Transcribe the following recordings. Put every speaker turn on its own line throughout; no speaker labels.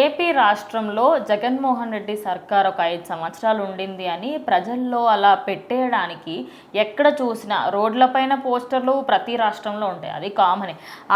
AP రాష్ట్రంలో జగన్మోహన్ రెడ్డి సర్కార్ ఒక 5 సంవత్సరాలు ఉండింది అని ప్రజల్లో అలా పెట్టేయడానికి ఎక్కడ చూసినా రోడ్లపైన పోస్టర్లు ప్రతి రాష్ట్రంలో ఉంటాయి, అది కామనే.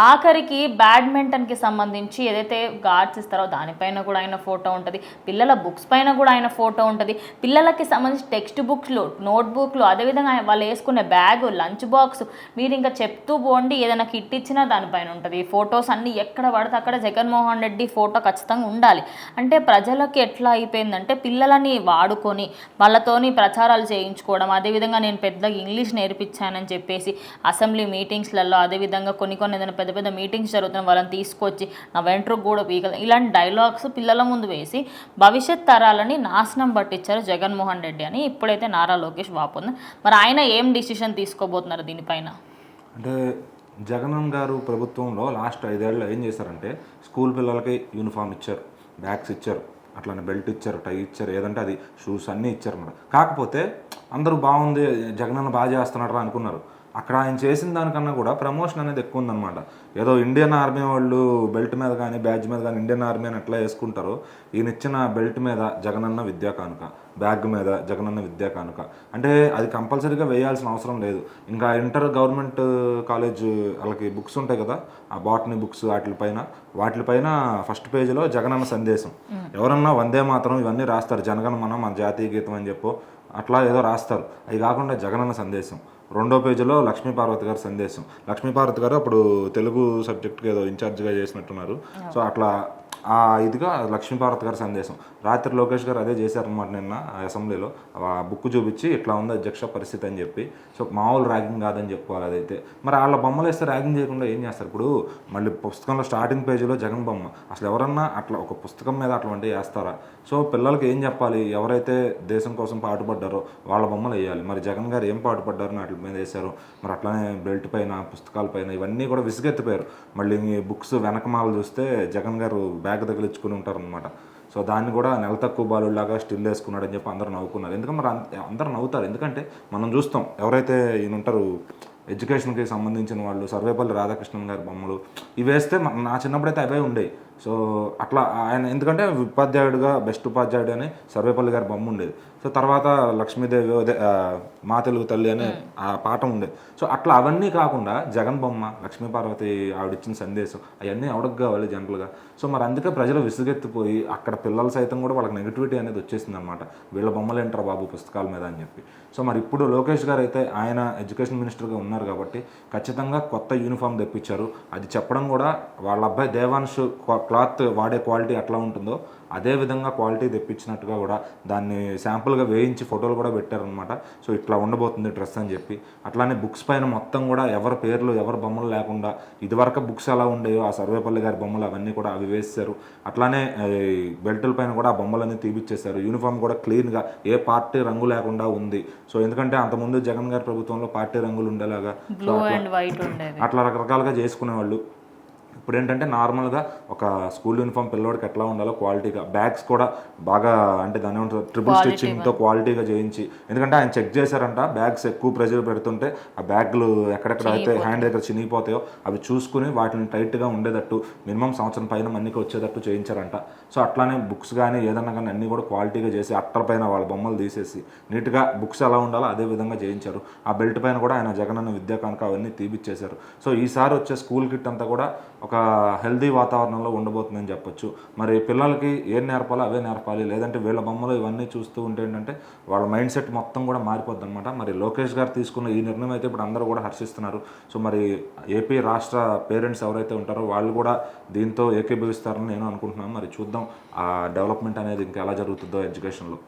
ఆఖరికి బ్యాడ్మింటన్కి సంబంధించి ఏదైతే గార్డ్స్ ఇస్తారో దానిపైన కూడా ఆయన ఫోటో ఉంటుంది, పిల్లల బుక్స్ పైన కూడా ఆయన ఫోటో ఉంటుంది, పిల్లలకి సంబంధించి టెక్స్ట్ బుక్స్లు, నోట్బుక్లు, అదేవిధంగా వాళ్ళు వేసుకునే బ్యాగు, లంచ్ బాక్స్, మీరు ఇంకా చెప్తూ పోండి, ఏదైనా కిట్ ఇచ్చినా దానిపైన ఉంటుంది. ఫొటోస్ అన్నీ ఎక్కడ పడితే అక్కడ జగన్మోహన్ రెడ్డి ఫోటో ఖచ్చితంగా ఉండాలి. అంటే ప్రజలకి ఎట్లా అయిపోయిందంటే పిల్లలని వాడుకొని వాళ్ళతోని ప్రచారాలు చేయించుకోవడం, అదేవిధంగా నేను పెద్దగా ఇంగ్లీష్ నేర్పించానని చెప్పేసి అసెంబ్లీ మీటింగ్స్లలో, అదేవిధంగా కొన్ని ఏదైనా పెద్ద పెద్ద మీటింగ్స్ జరుగుతున్న వాళ్ళని తీసుకొచ్చి నా వెంట్రుకు కూడా పీకలు, ఇలాంటి డైలాగ్స్ పిల్లల ముందు వేసి భవిష్యత్ తరాలని నాశనం పట్టించారు జగన్మోహన్ రెడ్డి అని ఇప్పుడైతే నారా లోకేష్ వాపోతుంది. మరి ఆయన ఏం డిసిషన్ తీసుకోబోతున్నారు దీనిపైన?
అంటే జగన్ గారు ప్రభుత్వంలో లాస్ట్ 5 ఏళ్ళు ఏం చేశారంటే స్కూల్ పిల్లలకి యూనిఫామ్ ఇచ్చారు, బ్యాగ్స్ ఇచ్చారు, అట్లానే బెల్ట్ ఇచ్చారు, టై ఇచ్చారు, ఏదంటే అది షూస్ అన్నీ ఇచ్చారు అన్నమాట. కాకపోతే అందరూ బాగుంది, జగనన్న బాగా చేస్తున్నాడు అనుకున్నారు. అక్కడ ఆయన చేసిన దానికన్నా కూడా ప్రమోషన్ అనేది ఎక్కువ ఉందన్నమాట. ఏదో ఇండియన్ ఆర్మీ వాళ్ళు బెల్ట్ మీద కానీ బ్యాడ్జ్ మీద కానీ ఇండియన్ ఆర్మీ అని ఎట్లా వేసుకుంటారో, ఈయన ఇచ్చిన బెల్ట్ మీద జగనన్న విద్యా కానుక, బ్యాగ్ మీద జగనన్న విద్యా కానుక, అంటే అది కంపల్సరీగా వేయాల్సిన అవసరం లేదు. ఇంకా ఇంటర్ గవర్నమెంట్ కాలేజ్ వాళ్ళకి బుక్స్ ఉంటాయి కదా, ఆ బాటనీ బుక్స్, వాటిపైన ఫస్ట్ పేజీలో జగనన్న సందేశం. ఎవరన్నా వందే మాత్రం ఇవన్నీ రాస్తారు, జనగణమన మన జాతీయ గీతం అని చెప్పో అట్లా ఏదో రాస్తారు. అవి కాకుండా జగనన్న సందేశం. రెండో పేజీలో లక్ష్మీపార్వతి గారి సందేశం. లక్ష్మీపార్వతి గారు అప్పుడు తెలుగు సబ్జెక్ట్కి ఏదో ఇన్ఛార్జ్గా చేసినట్టున్నారు. సో అట్లా ఆ ఇదిగా లక్ష్మీపార్వతి గారి సందేశం. రాత్రి లోకేష్ గారు అదే చేశారనమాట నిన్న అసెంబ్లీలో. ఆ బుక్ చూపించి ఇట్లా ఉంది అధ్యక్ష పరిస్థితి అని చెప్పి. సో మామూలు ర్యాగింగ్ కాదని చెప్పుకోవాలి అదైతే. మరి వాళ్ళ బొమ్మలు వేస్తే ర్యాగింగ్ చేయకుండా ఏం చేస్తారు? ఇప్పుడు మళ్ళీ పుస్తకంలో స్టార్టింగ్ పేజీలో జగన్ బొమ్మ. అసలు ఎవరన్నా అట్లా ఒక పుస్తకం మీద అట్లాంటివి వేస్తారా? సో పిల్లలకి ఏం చెప్పాలి? ఎవరైతే దేశం కోసం పాటుపడ్డారో వాళ్ళ బొమ్మలు వేయాలి. మరి జగన్ గారు ఏం పాటుపడ్డారని వాటి మీద వేశారు. మరి అట్లానే బెల్ట్ పైన, పుస్తకాల పైన ఇవన్నీ కూడా విసిగెత్తిపోయారు. మళ్ళీ బుక్స్ వెనకమాల చూస్తే జగన్ గారు బ్యాగ్ తగిలించుకుని ఉంటారనమాట. సో దాన్ని కూడా నెల తక్కువ బాలులాగా స్టిల్ వేసుకున్నాడని చెప్పి అందరూ నవ్వుకున్నారు. ఎందుకంటే మరి అందరూ నవ్వుతారు, ఎందుకంటే మనం చూస్తాం ఎవరైతే ఈయన ఉంటారు ఎడ్యుకేషన్కి సంబంధించిన వాళ్ళు, సర్వేపల్లి రాధాకృష్ణన్ గారి బొమ్మలు ఇవి వేస్తే నా చిన్నప్పుడైతే అవే ఉండేవి. సో అట్లా ఆయన ఎందుకంటే ఉపాధ్యాయుడిగా బెస్ట్ ఉపాధ్యాయుడు అని సర్వేపల్లి గారి బొమ్మ ఉండేది. సో తర్వాత లక్ష్మీదేవి మా తెలుగు తల్లి అనే ఆ పాఠం ఉండేది. సో అట్లా అవన్నీ కాకుండా జగన్ బొమ్మ, లక్ష్మీపార్వతి ఆవిడిచ్చిన సందేశం, అవన్నీ ఎవరికి కావాలి జనరల్గా. సో మరి అందుకే ప్రజలు విసుగెత్తిపోయి అక్కడ పిల్లలు సైతం కూడా వాళ్ళకి నెగిటివిటీ అనేది వచ్చేసింది అనమాట. వీళ్ళ బొమ్మలు ఏంటారా బాబు పుస్తకాల మీద అని చెప్పి. సో మరి ఇప్పుడు లోకేష్ గారు అయితే ఆయన ఎడ్యుకేషన్ మినిస్టర్గా ఉన్నారు కాబట్టి ఖచ్చితంగా కొత్త యూనిఫామ్ తెప్పించారు. అది చెప్పడం కూడా వాళ్ళ అబ్బాయి దేవాంశ్ క్లాత్ వాడే క్వాలిటీ ఎట్లా ఉంటుందో అదే విధంగా క్వాలిటీ తెప్పించినట్టుగా కూడా దాన్ని శాంపుల్గా వేయించి ఫోటోలు కూడా పెట్టారనమాట. సో ఇట్లా ఉండబోతుంది డ్రెస్ అని చెప్పి. అట్లానే బుక్స్ పైన మొత్తం కూడా ఎవరి పేర్లు, ఎవరి బొమ్మలు లేకుండా ఇదివరకు బుక్స్ ఎలా ఉండేవో ఆ సర్వేపల్లి గారి బొమ్మలు అవన్నీ కూడా అవి వేస్తారు. అట్లానే బెల్టుల పైన కూడా ఆ బొమ్మలన్నీ తీపిచ్చేశారు. యూనిఫామ్ కూడా క్లీన్గా ఏ పార్టీ రంగు లేకుండా ఉంది. సో ఎందుకంటే అంతకుముందు జగన్ గారి ప్రభుత్వంలో పార్టీ రంగులు ఉండేలాగా అట్లా రకరకాలుగా చేసుకునేవాళ్ళు. ఇప్పుడు ఏంటంటే నార్మల్గా ఒక స్కూల్ యూనిఫామ్ పిల్లోడికి ఎట్లా ఉండాలో క్వాలిటీగా, బ్యాగ్స్ కూడా బాగా అంటే దాని ఏమంటారు ట్రిపుల్ స్టిచ్చింగ్తో క్వాలిటీగా చేయించి. ఎందుకంటే ఆయన చెక్ చేశారంట, బ్యాగ్స్ ఎక్కువ ప్రెజర్ పెడుతుంటే ఆ బ్యాగ్లు ఎక్కడెక్కడ అయితే హ్యాండ్ దగ్గర చినిగిపోతాయో అవి చూసుకుని వాటిని టైట్గా ఉండేటట్టు మినిమం సంవత్సరం పైన మన్నికి వచ్చేటట్టు చేయించారంట. సో అట్లానే బుక్స్ కానీ ఏదన్నా కానీ అన్నీ కూడా క్వాలిటీగా చేసి అట్టర్ పైన వాళ్ళ బొమ్మలు తీసేసి నీట్గా బుక్స్ ఎలా ఉండాలో అదే విధంగా చేయించారు. ఆ బెల్ట్ పైన కూడా ఆయన జగనన్న విద్యా కానుక అవన్నీ తీపిచ్చేశారు. సో ఈసారి వచ్చే స్కూల్ కిట్ అంతా కూడా ఒక హెల్దీ వాతావరణంలో ఉండబోతుందని చెప్పొచ్చు. మరి పిల్లలకి ఏం నేర్పాలో అవే నేర్పాలి, లేదంటే వీళ్ళ బొమ్మలు ఇవన్నీ చూస్తూ ఉంటే ఏంటంటే వాళ్ళ మైండ్ సెట్ మొత్తం కూడా మారిపోద్ది అనమాట. మరి లోకేష్ గారు తీసుకున్న ఈ నిర్ణయం అయితే ఇప్పుడు అందరూ కూడా హర్షిస్తున్నారు. సో మరి ఏపీ రాష్ట్ర పేరెంట్స్ ఎవరైతే ఉంటారో వాళ్ళు కూడా దీంతో ఏకీభవిస్తారని నేను అనుకుంటున్నాను. మరి చూద్దాం ఆ డెవలప్మెంట్ అనేది ఇంకా ఎలా జరుగుతుందో ఎడ్యుకేషన్లో.